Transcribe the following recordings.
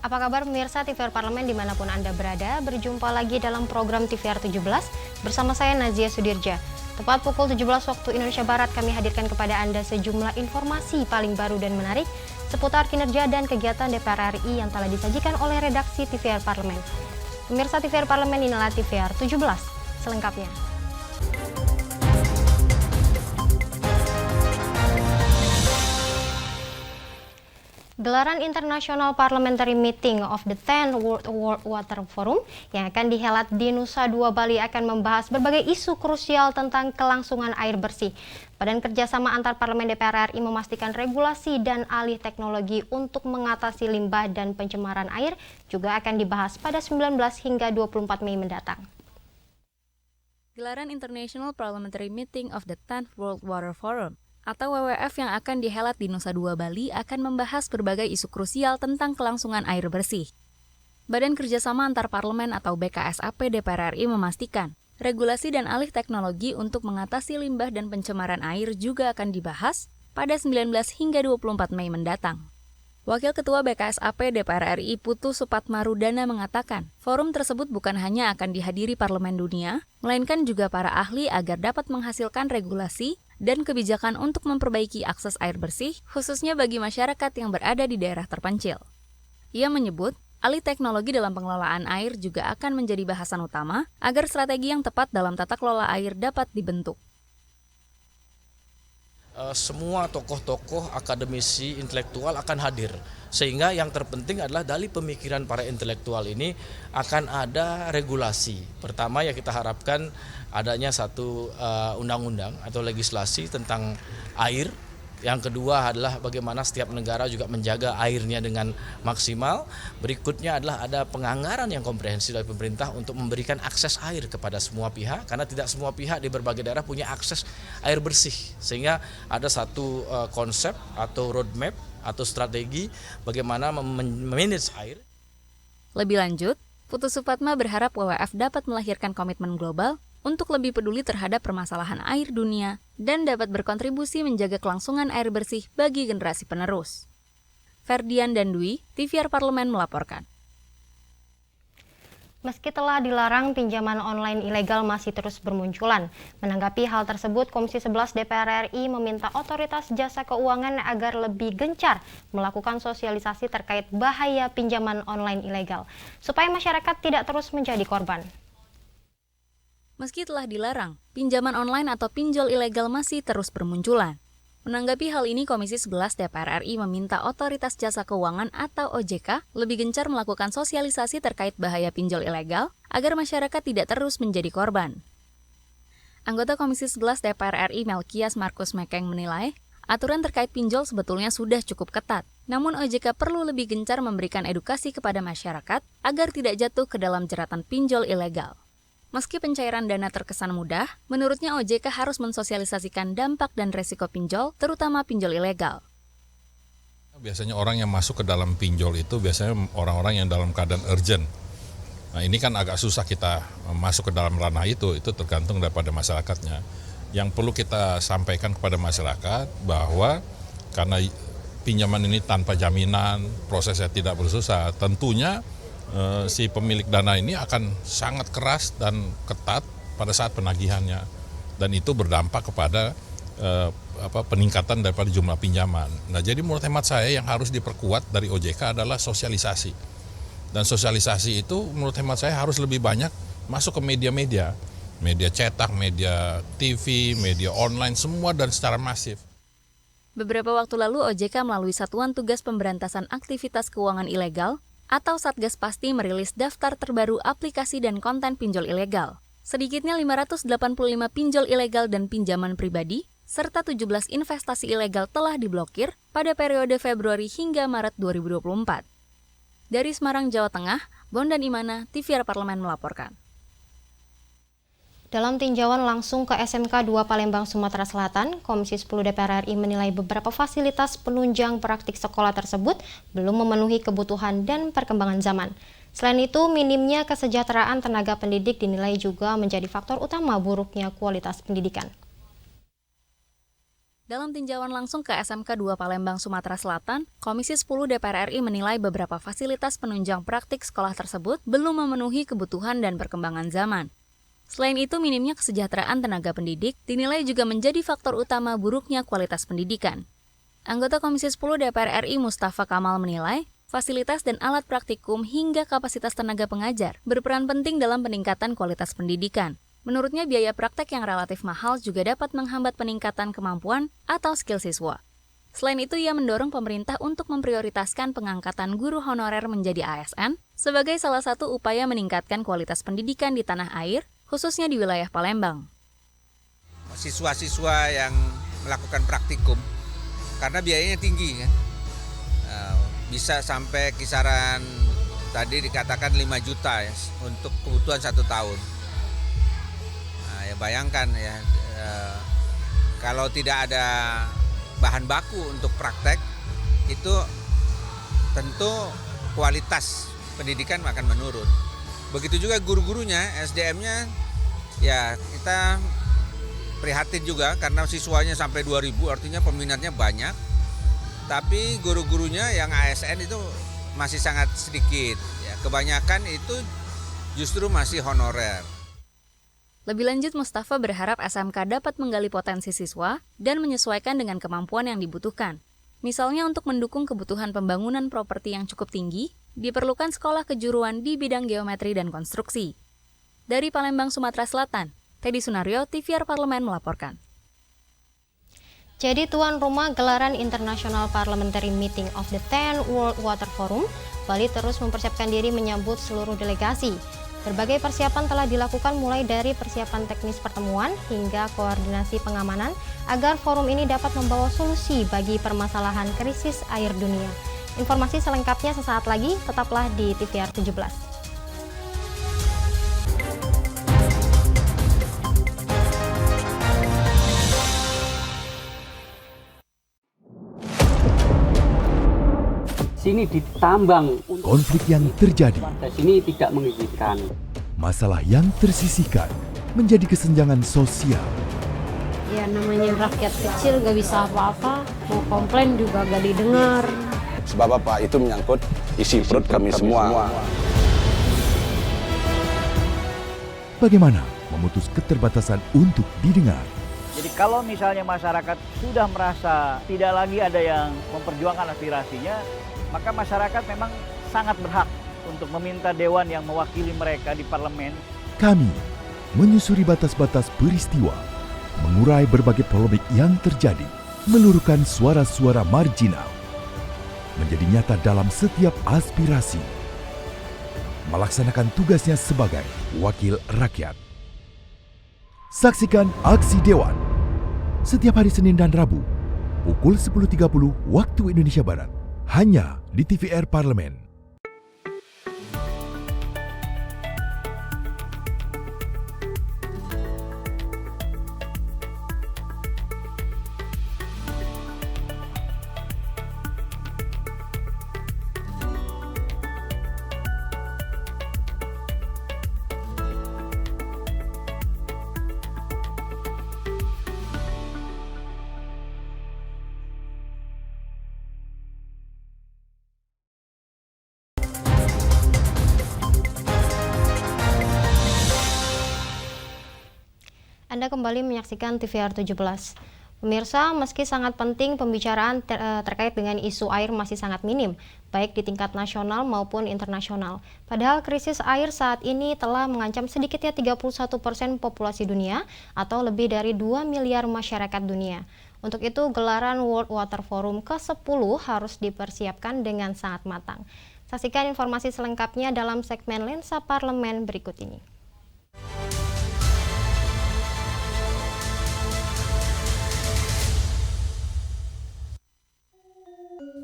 Apa kabar pemirsa TVR Parlemen dimanapun Anda berada, berjumpa lagi dalam program TVR 17 bersama saya Nazia Sudirja. Tepat pukul 17 waktu Indonesia Barat kami hadirkan kepada Anda sejumlah informasi paling baru dan menarik seputar kinerja dan kegiatan DPR RI yang telah disajikan oleh redaksi TVR Parlemen. Pemirsa TVR Parlemen, inilah TVR 17 selengkapnya. Gelaran International Parliamentary Meeting of the 10th World Water Forum yang akan dihelat di Nusa Dua Bali akan membahas berbagai isu krusial tentang kelangsungan air bersih. Badan Kerjasama Antar Parlemen DPR RI memastikan regulasi dan alih teknologi untuk mengatasi limbah dan pencemaran air juga akan dibahas pada 19 hingga 24 Mei mendatang. Gelaran International Parliamentary Meeting of the 10th World Water Forum atau WWF yang akan dihelat di Nusa Dua Bali akan membahas berbagai isu krusial tentang kelangsungan air bersih. Badan Kerjasama Antar Parlemen atau BKSAP DPR RI memastikan, regulasi dan alih teknologi untuk mengatasi limbah dan pencemaran air juga akan dibahas pada 19 hingga 24 Mei mendatang. Wakil Ketua BKSAP DPR RI Putu Supatmarudana mengatakan, forum tersebut bukan hanya akan dihadiri parlemen dunia, melainkan juga para ahli agar dapat menghasilkan regulasi dan kebijakan untuk memperbaiki akses air bersih, khususnya bagi masyarakat yang berada di daerah terpencil. Ia menyebut, alih teknologi dalam pengelolaan air juga akan menjadi bahasan utama agar strategi yang tepat dalam tata kelola air dapat dibentuk. Semua tokoh-tokoh, akademisi, intelektual akan hadir. Sehingga yang terpenting adalah dari pemikiran para intelektual ini akan ada regulasi. Pertama ya kita harapkan adanya satu undang-undang atau legislasi tentang air. Yang kedua adalah bagaimana setiap negara juga menjaga airnya dengan maksimal. Berikutnya adalah ada penganggaran yang komprehensif dari pemerintah untuk memberikan akses air kepada semua pihak. Karena tidak semua pihak di berbagai daerah punya akses air bersih. Sehingga ada satu konsep atau roadmap atau strategi bagaimana memanage air. Lebih lanjut, Putu Supatma berharap WWF dapat melahirkan komitmen global untuk lebih peduli terhadap permasalahan air dunia dan dapat berkontribusi menjaga kelangsungan air bersih bagi generasi penerus. Ferdian dan Dwi, TVR Parlemen melaporkan. Meski telah dilarang, pinjaman online ilegal masih terus bermunculan. Menanggapi hal tersebut, Komisi 11 DPR RI meminta otoritas jasa keuangan agar lebih gencar melakukan sosialisasi terkait bahaya pinjaman online ilegal, supaya masyarakat tidak terus menjadi korban. Meski telah dilarang, pinjaman online atau pinjol ilegal masih terus bermunculan. Menanggapi hal ini, Komisi 11 DPR RI meminta Otoritas Jasa Keuangan atau OJK lebih gencar melakukan sosialisasi terkait bahaya pinjol ilegal agar masyarakat tidak terus menjadi korban. Anggota Komisi 11 DPR RI Melkias Markus Mekeng menilai, aturan terkait pinjol sebetulnya sudah cukup ketat. Namun OJK perlu lebih gencar memberikan edukasi kepada masyarakat agar tidak jatuh ke dalam jeratan pinjol ilegal. Meski pencairan dana terkesan mudah, menurutnya OJK harus mensosialisasikan dampak dan resiko pinjol, terutama pinjol ilegal. Biasanya orang yang masuk ke dalam pinjol itu biasanya orang-orang yang dalam keadaan urgent. Nah ini kan agak susah kita masuk ke dalam ranah itu tergantung daripada masyarakatnya. Yang perlu kita sampaikan kepada masyarakat bahwa karena pinjaman ini tanpa jaminan, prosesnya tidak bersusah, tentunya si pemilik dana ini akan sangat keras dan ketat pada saat penagihannya, dan itu berdampak kepada peningkatan daripada jumlah pinjaman. Nah, jadi menurut hemat saya yang harus diperkuat dari OJK adalah sosialisasi, dan sosialisasi itu menurut hemat saya harus lebih banyak masuk ke media cetak, media TV, media online, semua dan secara masif. Beberapa waktu lalu OJK melalui Satuan Tugas Pemberantasan Aktivitas Keuangan Ilegal atau Satgas Pasti merilis daftar terbaru aplikasi dan konten pinjol ilegal. Sedikitnya 585 pinjol ilegal dan pinjaman pribadi, serta 17 investasi ilegal telah diblokir pada periode Februari hingga Maret 2024. Dari Semarang, Jawa Tengah, Bondan Imana, TVR Parlemen melaporkan. Dalam tinjauan langsung ke SMK 2 Palembang, Sumatera Selatan, Komisi 10 DPR RI menilai beberapa fasilitas penunjang praktik sekolah tersebut belum memenuhi kebutuhan dan perkembangan zaman. Selain itu, minimnya kesejahteraan tenaga pendidik dinilai juga menjadi faktor utama buruknya kualitas pendidikan. Dalam tinjauan langsung ke SMK 2 Palembang, Sumatera Selatan, Komisi 10 DPR RI menilai beberapa fasilitas penunjang praktik sekolah tersebut belum memenuhi kebutuhan dan perkembangan zaman. Selain itu, minimnya kesejahteraan tenaga pendidik dinilai juga menjadi faktor utama buruknya kualitas pendidikan. Anggota Komisi 10 DPR RI Mustafa Kamal menilai, fasilitas dan alat praktikum hingga kapasitas tenaga pengajar berperan penting dalam peningkatan kualitas pendidikan. Menurutnya, biaya praktek yang relatif mahal juga dapat menghambat peningkatan kemampuan atau skill siswa. Selain itu, ia mendorong pemerintah untuk memprioritaskan pengangkatan guru honorer menjadi ASN sebagai salah satu upaya meningkatkan kualitas pendidikan di tanah air, khususnya di wilayah Palembang. Siswa-siswa yang melakukan praktikum, karena biayanya tinggi kan, bisa sampai kisaran tadi dikatakan 5 juta ya, untuk kebutuhan 1 tahun. Ya bayangkan ya, kalau tidak ada bahan baku untuk praktek, itu tentu kualitas pendidikan akan menurun. Begitu juga guru-gurunya, SDM-nya, ya kita prihatin juga karena siswanya sampai 2.000, artinya peminatnya banyak. Tapi guru-gurunya yang ASN itu masih sangat sedikit. Ya, kebanyakan itu justru masih honorer. Lebih lanjut, Mustafa berharap SMK dapat menggali potensi siswa dan menyesuaikan dengan kemampuan yang dibutuhkan. Misalnya untuk mendukung kebutuhan pembangunan properti yang cukup tinggi, diperlukan sekolah kejuruan di bidang geometri dan konstruksi. Dari Palembang, Sumatera Selatan, Teddy Sunario, TVR Parlemen melaporkan. Jadi tuan rumah gelaran International Parliamentary Meeting of the 10 World Water Forum, Bali terus mempersiapkan diri menyambut seluruh delegasi. Berbagai persiapan telah dilakukan mulai dari persiapan teknis pertemuan hingga koordinasi pengamanan agar forum ini dapat membawa solusi bagi permasalahan krisis air dunia. Informasi selengkapnya sesaat lagi, tetaplah di TVR 17. Sini ditambang. Konflik yang terjadi, Sini tidak mengizinkan. masalah yang tersisihkan menjadi kesenjangan sosial. Ya namanya rakyat kecil gak bisa apa-apa, mau komplain juga gak didengar. Sebab apa? Itu menyangkut isi perut kami semua. Bagaimana memutus keterbatasan untuk didengar? Jadi kalau misalnya masyarakat sudah merasa tidak lagi ada yang memperjuangkan aspirasinya, maka masyarakat memang sangat berhak untuk meminta dewan yang mewakili mereka di parlemen. Kami menyusuri batas-batas peristiwa, mengurai berbagai polemik yang terjadi, meluruhkan suara-suara marginal, menjadi nyata dalam setiap aspirasi, melaksanakan tugasnya sebagai wakil rakyat. Saksikan Aksi Dewan setiap hari Senin dan Rabu pukul 10.30 waktu Indonesia Barat, hanya di TVR Parlemen. Anda kembali menyaksikan TVR 17. Pemirsa, meski sangat penting pembicaraan terkait dengan isu air masih sangat minim, baik di tingkat nasional maupun internasional. Padahal krisis air saat ini telah mengancam sedikitnya 31% populasi dunia atau lebih dari 2 miliar masyarakat dunia. Untuk itu, gelaran World Water Forum ke-10 harus dipersiapkan dengan sangat matang. Saksikan informasi selengkapnya dalam segmen Lensa Parlemen berikut ini.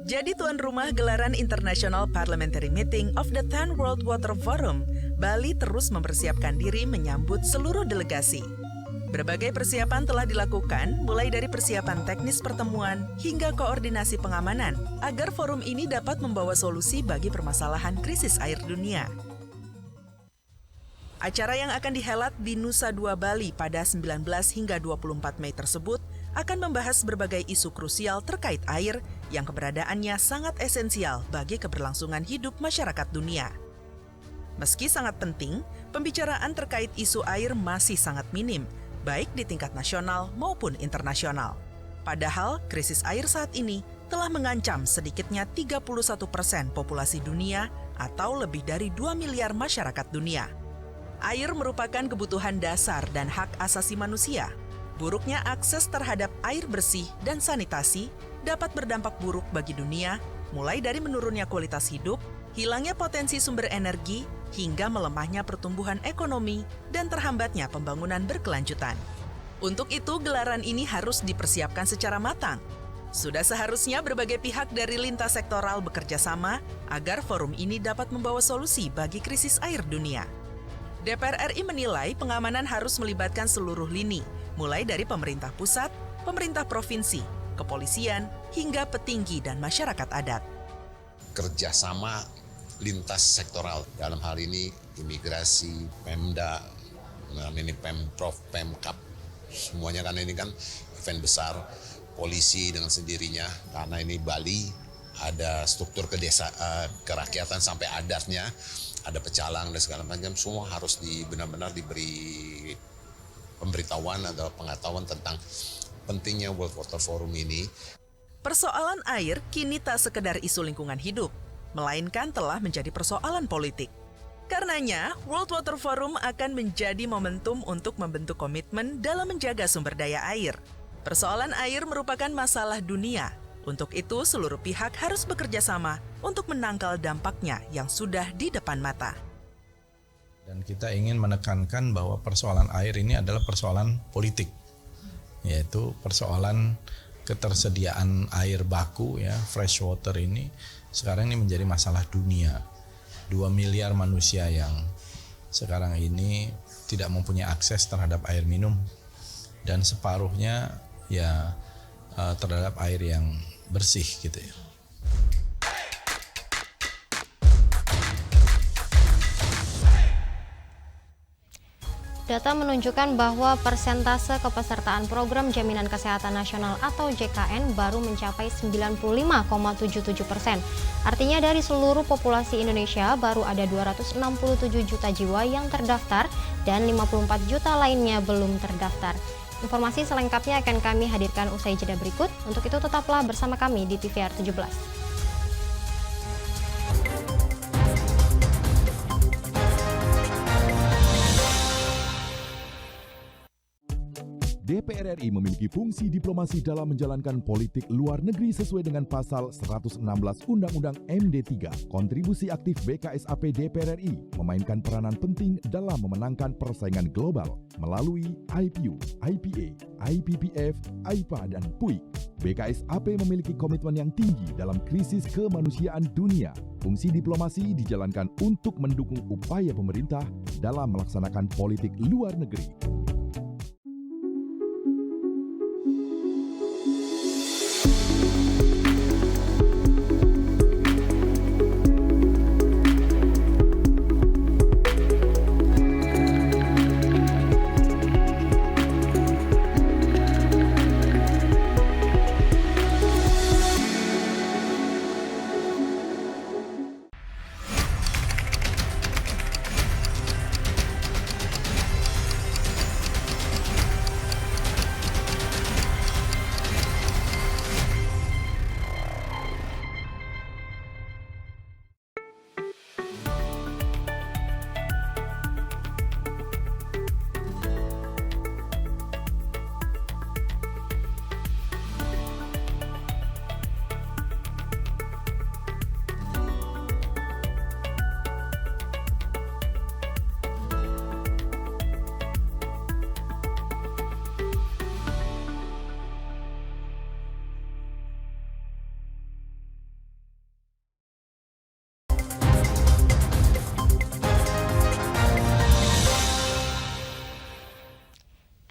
Jadi tuan rumah gelaran International Parliamentary Meeting of the 10 World Water Forum, Bali terus mempersiapkan diri menyambut seluruh delegasi. Berbagai persiapan telah dilakukan, mulai dari persiapan teknis pertemuan hingga koordinasi pengamanan, agar forum ini dapat membawa solusi bagi permasalahan krisis air dunia. Acara yang akan dihelat di Nusa Dua Bali pada 19 hingga 24 Mei tersebut akan membahas berbagai isu krusial terkait air yang keberadaannya sangat esensial bagi keberlangsungan hidup masyarakat dunia. Meski sangat penting, pembicaraan terkait isu air masih sangat minim, baik di tingkat nasional maupun internasional. Padahal krisis air saat ini telah mengancam sedikitnya 31% populasi dunia atau lebih dari 2 miliar masyarakat dunia. Air merupakan kebutuhan dasar dan hak asasi manusia. Buruknya akses terhadap air bersih dan sanitasi dapat berdampak buruk bagi dunia, mulai dari menurunnya kualitas hidup, hilangnya potensi sumber energi, hingga melemahnya pertumbuhan ekonomi dan terhambatnya pembangunan berkelanjutan. Untuk itu, gelaran ini harus dipersiapkan secara matang. Sudah seharusnya berbagai pihak dari lintas sektoral bekerja sama agar forum ini dapat membawa solusi bagi krisis air dunia. DPR RI menilai pengamanan harus melibatkan seluruh lini, mulai dari pemerintah pusat, pemerintah provinsi, kepolisian, hingga petinggi dan masyarakat adat. Kerjasama lintas sektoral, dalam hal ini imigrasi, Pemda, ini Pemprov, Pemkap, semuanya karena ini kan event besar, polisi dengan sendirinya, karena ini Bali ada struktur kerakyatan sampai adatnya, ada pecalang dan segala macam, semua harus benar-benar diberi pemberitahuan atau pengetahuan tentang pentingnya World Water Forum ini. Persoalan air kini tak sekedar isu lingkungan hidup, melainkan telah menjadi persoalan politik. Karenanya, World Water Forum akan menjadi momentum untuk membentuk komitmen dalam menjaga sumber daya air. Persoalan air merupakan masalah dunia. Untuk itu, seluruh pihak harus bekerja sama untuk menangkal dampaknya yang sudah di depan mata. Dan kita ingin menekankan bahwa persoalan air ini adalah persoalan politik, yaitu persoalan ketersediaan air baku, ya, fresh water ini sekarang ini menjadi masalah dunia. 2 miliar manusia yang sekarang ini tidak mempunyai akses terhadap air minum, dan separuhnya ya terhadap air yang bersih gitu ya. Data menunjukkan bahwa persentase kepesertaan Program Jaminan Kesehatan Nasional atau JKN baru mencapai 95,77%. Artinya dari seluruh populasi Indonesia baru ada 267 juta jiwa yang terdaftar dan 54 juta lainnya belum terdaftar. Informasi selengkapnya akan kami hadirkan usai jeda berikut. Untuk itu tetaplah bersama kami di TVR 17. DPR RI memiliki fungsi diplomasi dalam menjalankan politik luar negeri sesuai dengan pasal 116 Undang-Undang MD3. Kontribusi aktif BKSAP DPR RI memainkan peranan penting dalam memenangkan persaingan global melalui IPU, IPA, IPPF, IPA, dan PUIK. BKSAP memiliki komitmen yang tinggi dalam krisis kemanusiaan dunia. Fungsi diplomasi dijalankan untuk mendukung upaya pemerintah dalam melaksanakan politik luar negeri.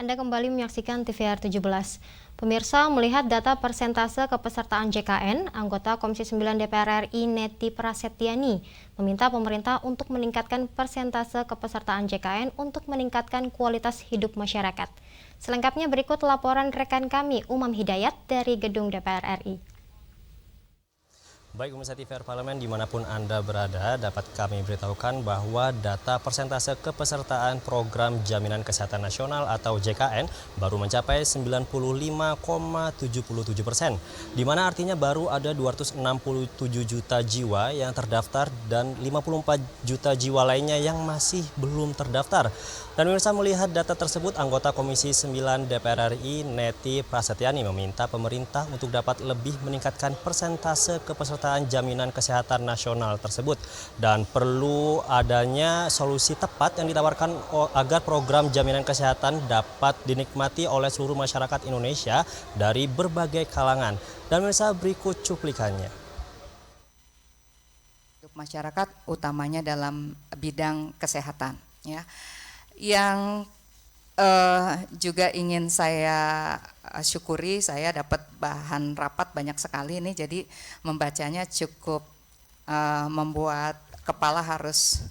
Anda kembali menyaksikan TVR 17. Pemirsa, melihat data persentase kepesertaan JKN, anggota Komisi 9 DPR RI Neti Prasetyani meminta pemerintah untuk meningkatkan persentase kepesertaan JKN untuk meningkatkan kualitas hidup masyarakat. Selengkapnya berikut laporan rekan kami Umam Hidayat dari Gedung DPR RI. Baik pemirsa TVR Parlemen dimanapun Anda berada, dapat kami beritahukan bahwa data persentase kepesertaan Program Jaminan Kesehatan Nasional atau JKN baru mencapai 95,77%, di mana artinya baru ada 267 juta jiwa yang terdaftar dan 54 juta jiwa lainnya yang masih belum terdaftar. Dan pemirsa, melihat data tersebut, anggota Komisi 9 DPR RI Neti Prasetyani meminta pemerintah untuk dapat lebih meningkatkan persentase kepesertaan jaminan kesehatan nasional tersebut dan perlu adanya solusi tepat yang ditawarkan agar program jaminan kesehatan dapat dinikmati oleh seluruh masyarakat Indonesia dari berbagai kalangan. Dan pemirsa, berikut cuplikannya. Masyarakat utamanya dalam bidang kesehatan, ya. Yang juga ingin saya syukuri, saya dapat bahan rapat banyak sekali ini, jadi membacanya cukup membuat kepala harus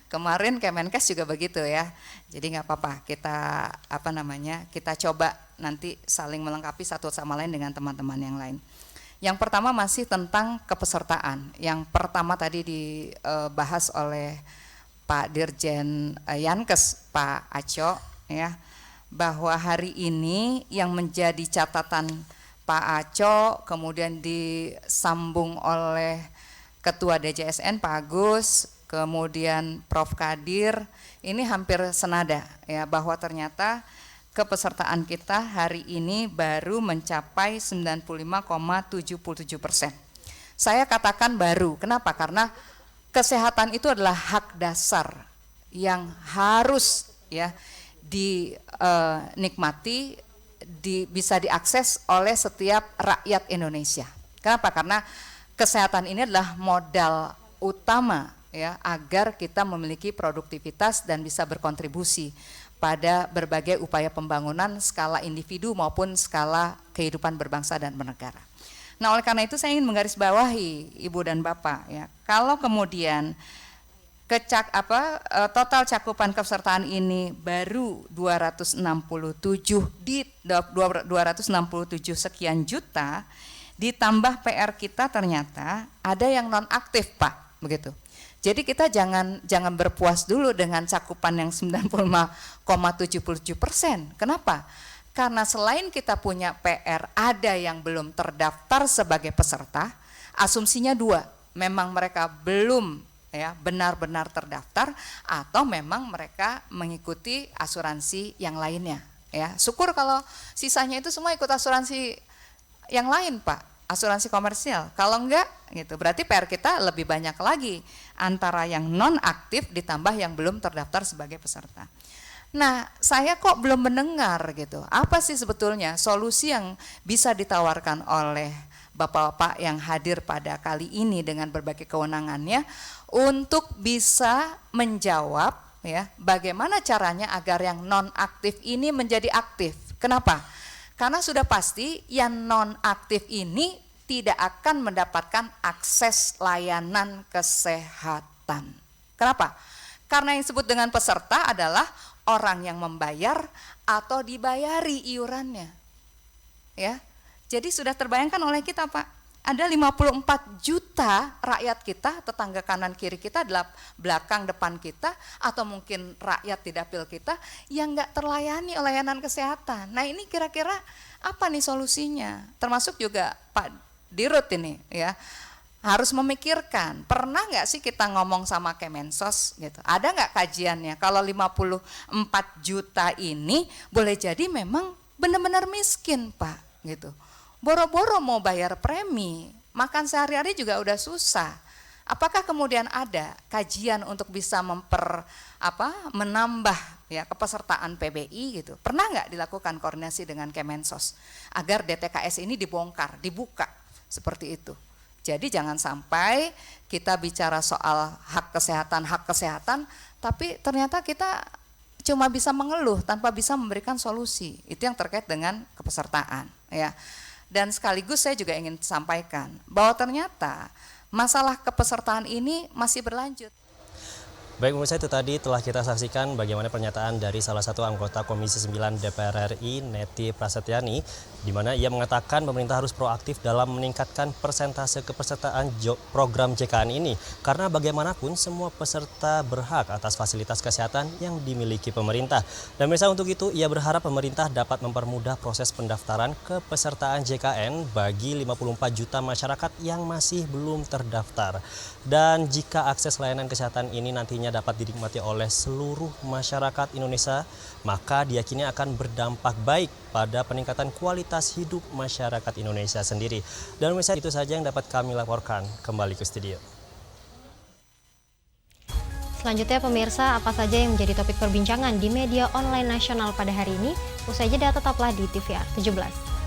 kemarin Kemenkes juga begitu ya, jadi nggak apa-apa, kita kita coba nanti saling melengkapi satu sama lain dengan teman-teman yang lain. Yang pertama masih tentang kepesertaan, yang pertama tadi dibahas oleh Pak Dirjen Yankes, Pak Aco, ya, bahwa hari ini yang menjadi catatan Pak Aco, kemudian disambung oleh Ketua DJSN Pak Agus, kemudian Prof Kadir, ini hampir senada, ya, bahwa ternyata kepesertaan kita hari ini baru mencapai 95,77%. Saya katakan baru, kenapa? Karena kesehatan itu adalah hak dasar yang harus dinikmati, bisa diakses oleh setiap rakyat Indonesia. Kenapa? Karena kesehatan ini adalah modal utama ya agar kita memiliki produktivitas dan bisa berkontribusi pada berbagai upaya pembangunan skala individu maupun skala kehidupan berbangsa dan bernegara. Nah, oleh karena itu saya ingin menggarisbawahi Ibu dan Bapak, ya, kalau kemudian total cakupan kepesertaan ini baru 267 sekian juta, ditambah PR kita ternyata ada yang non aktif, Pak, begitu. Jadi kita jangan berpuas dulu dengan cakupan yang 95,77%. Kenapa? Karena selain kita punya PR, ada yang belum terdaftar sebagai peserta, asumsinya dua, memang mereka belum benar-benar terdaftar atau memang mereka mengikuti asuransi yang lainnya. Ya, syukur kalau sisanya itu semua ikut asuransi yang lain, Pak, asuransi komersial. Kalau enggak, gitu, berarti PR kita lebih banyak lagi antara yang non aktif ditambah yang belum terdaftar sebagai peserta. Nah, saya kok belum mendengar gitu. Apa sih sebetulnya solusi yang bisa ditawarkan oleh Bapak-bapak yang hadir pada kali ini dengan berbagai kewenangannya untuk bisa menjawab ya, bagaimana caranya agar yang non aktif ini menjadi aktif. Kenapa? Karena sudah pasti yang non aktif ini tidak akan mendapatkan akses layanan kesehatan. Kenapa? Karena yang disebut dengan peserta adalah orang yang membayar atau dibayari iurannya. Ya. Jadi sudah terbayangkan oleh kita, Pak. Ada 54 juta rakyat kita, tetangga kanan kiri kita, belakang depan kita, atau mungkin rakyat di dapil kita yang enggak terlayani oleh layanan kesehatan. Nah, ini kira-kira apa nih solusinya? Termasuk juga Pak Dirut ini ya. Harus memikirkan, pernah nggak sih kita ngomong sama Kemensos gitu, ada nggak kajiannya kalau 54 juta ini boleh jadi memang benar-benar miskin, Pak, gitu. Boro-boro mau bayar premi, makan sehari-hari juga udah susah. Apakah kemudian ada kajian untuk bisa menambah ya kepesertaan PBI gitu? Pernah nggak dilakukan koordinasi dengan Kemensos agar DTKS ini dibongkar, dibuka seperti itu? Jadi jangan sampai kita bicara soal hak kesehatan, tapi ternyata kita cuma bisa mengeluh tanpa bisa memberikan solusi. Itu yang terkait dengan kepesertaan, ya. Dan sekaligus saya juga ingin sampaikan bahwa ternyata masalah kepesertaan ini masih berlanjut. Baik pemirsa, itu tadi telah kita saksikan bagaimana pernyataan dari salah satu anggota Komisi 9 DPR RI, Neti Prasetyani, di mana ia mengatakan pemerintah harus proaktif dalam meningkatkan persentase kepesertaan program JKN ini. Karena bagaimanapun semua peserta berhak atas fasilitas kesehatan yang dimiliki pemerintah. Dan pemirsa, untuk itu ia berharap pemerintah dapat mempermudah proses pendaftaran kepesertaan JKN bagi 54 juta masyarakat yang masih belum terdaftar. Dan jika akses layanan kesehatan ini nantinya dapat dinikmati oleh seluruh masyarakat Indonesia, maka diyakini akan berdampak baik pada peningkatan kualitas hidup masyarakat Indonesia sendiri. Dan pemirsa, itu saja yang dapat kami laporkan. Kembali ke studio. Selanjutnya pemirsa, apa saja yang menjadi topik perbincangan di media online nasional pada hari ini? Usai jeda tetaplah di TVR 17.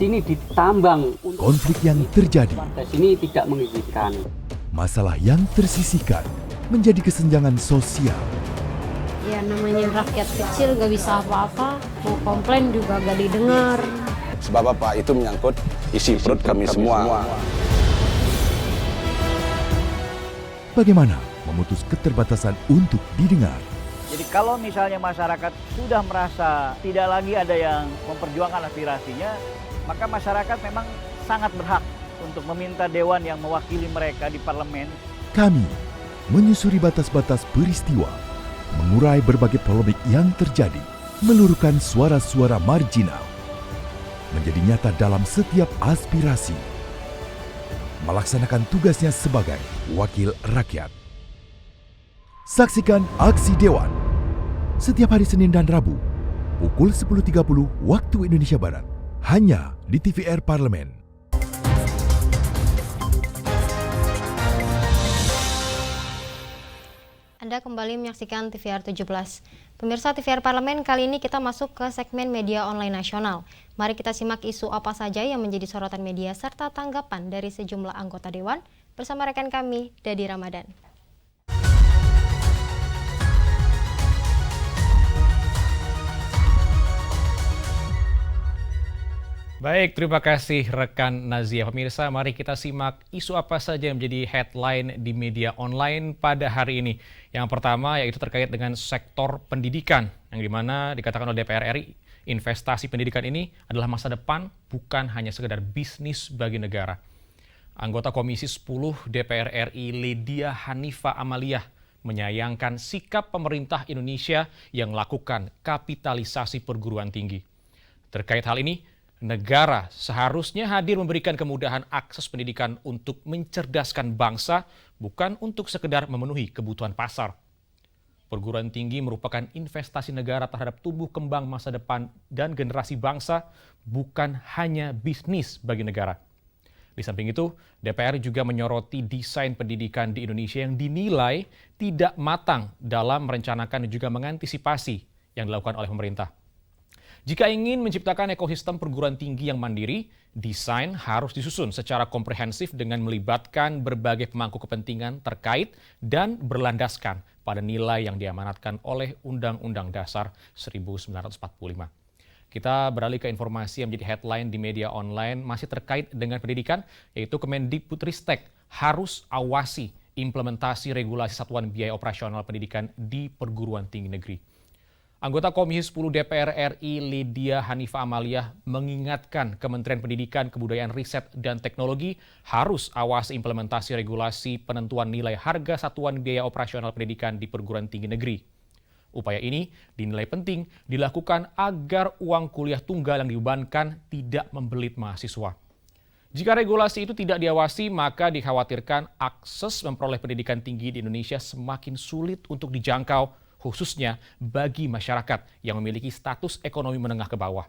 Sini ditambang. Konflik yang terjadi, Warga sini tidak mengizinkan. masalah yang tersisihkan menjadi kesenjangan sosial. Ya namanya rakyat kecil gak bisa apa-apa, mau komplain juga gak didengar. Sebab apa? Itu menyangkut isi perut kami semua. Bagaimana memutus keterbatasan untuk didengar? Jadi kalau misalnya masyarakat sudah merasa tidak lagi ada yang memperjuangkan aspirasinya, maka masyarakat memang sangat berhak untuk meminta dewan yang mewakili mereka di parlemen. Kami menyusuri batas-batas peristiwa, mengurai berbagai polemik yang terjadi, meluruhkan suara-suara marginal, menjadi nyata dalam setiap aspirasi, melaksanakan tugasnya sebagai wakil rakyat. Saksikan Aksi Dewan setiap hari Senin dan Rabu pukul 10.30 waktu Indonesia Barat, hanya di TVR Parlemen. Anda kembali menyaksikan TVR 17. Pemirsa TVR Parlemen, kali ini kita masuk ke segmen media online nasional. Mari kita simak isu apa saja yang menjadi sorotan media serta tanggapan dari sejumlah anggota Dewan bersama rekan kami, Dadi Ramadan. Baik, terima kasih rekan Nazia. Pemirsa, mari kita simak isu apa saja yang menjadi headline di media online pada hari ini. Yang pertama yaitu terkait dengan sektor pendidikan, yang dimana dikatakan oleh DPR RI, investasi pendidikan ini adalah masa depan, bukan hanya sekedar bisnis bagi negara. Anggota Komisi 10 DPR RI Lydia Hanifa Amaliah menyayangkan sikap pemerintah Indonesia yang melakukan kapitalisasi perguruan tinggi. Terkait hal ini, negara seharusnya hadir memberikan kemudahan akses pendidikan untuk mencerdaskan bangsa, bukan untuk sekedar memenuhi kebutuhan pasar. Perguruan tinggi merupakan investasi negara terhadap tumbuh kembang masa depan dan generasi bangsa, bukan hanya bisnis bagi negara. Di samping itu, DPR juga menyoroti desain pendidikan di Indonesia yang dinilai tidak matang dalam merencanakan dan juga mengantisipasi yang dilakukan oleh pemerintah. Jika ingin menciptakan ekosistem perguruan tinggi yang mandiri, desain harus disusun secara komprehensif dengan melibatkan berbagai pemangku kepentingan terkait dan berlandaskan pada nilai yang diamanatkan oleh Undang-Undang Dasar 1945. Kita beralih ke informasi yang menjadi headline di media online masih terkait dengan pendidikan, yaitu Kemendikbudristek harus awasi implementasi regulasi satuan biaya operasional pendidikan di perguruan tinggi negeri. Anggota Komisi 10 DPR RI Lydia Hanifa Amaliah mengingatkan Kementerian Pendidikan, Kebudayaan, Riset, dan Teknologi harus awasi implementasi regulasi penentuan nilai harga satuan biaya operasional pendidikan di perguruan tinggi negeri. Upaya ini dinilai penting dilakukan agar uang kuliah tunggal yang dibebankan tidak membelit mahasiswa. Jika regulasi itu tidak diawasi, maka dikhawatirkan akses memperoleh pendidikan tinggi di Indonesia semakin sulit untuk dijangkau, khususnya bagi masyarakat yang memiliki status ekonomi menengah ke bawah.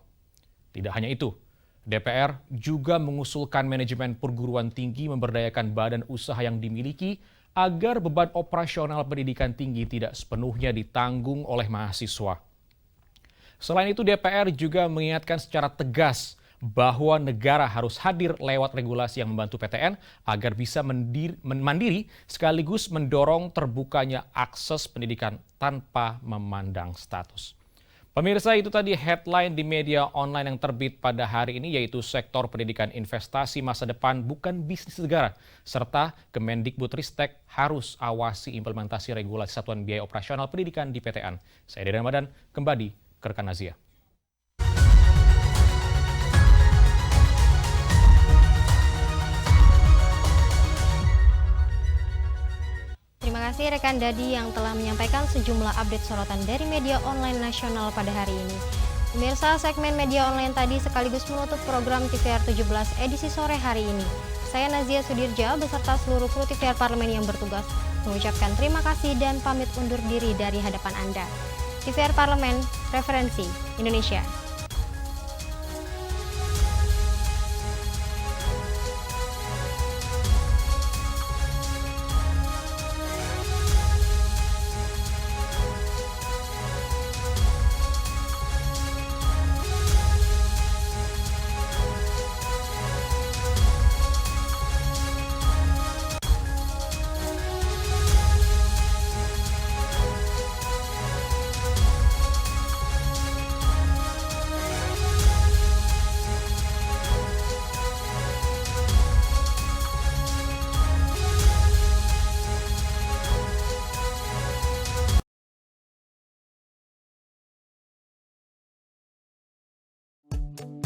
Tidak hanya itu, DPR juga mengusulkan manajemen perguruan tinggi memberdayakan badan usaha yang dimiliki agar beban operasional pendidikan tinggi tidak sepenuhnya ditanggung oleh mahasiswa. Selain itu, DPR juga mengingatkan secara tegas bahwa negara harus hadir lewat regulasi yang membantu PTN agar bisa mandiri sekaligus mendorong terbukanya akses pendidikan tanpa memandang status. Pemirsa, itu tadi headline di media online yang terbit pada hari ini, yaitu sektor pendidikan investasi masa depan bukan bisnis negara, serta Kemendikbudristek harus awasi implementasi regulasi satuan biaya operasional pendidikan di PTN. Saya Dede Ramadan, kembali ke rekan Nazia. Terima kasih rekan Dadi yang telah menyampaikan sejumlah update sorotan dari media online nasional pada hari ini. Pemirsa, segmen media online tadi sekaligus menutup program TVR 17 edisi sore hari ini. Saya Nazia Sudirja beserta seluruh kru TVR Parlemen yang bertugas mengucapkan terima kasih dan pamit undur diri dari hadapan Anda. TVR Parlemen, referensi Indonesia.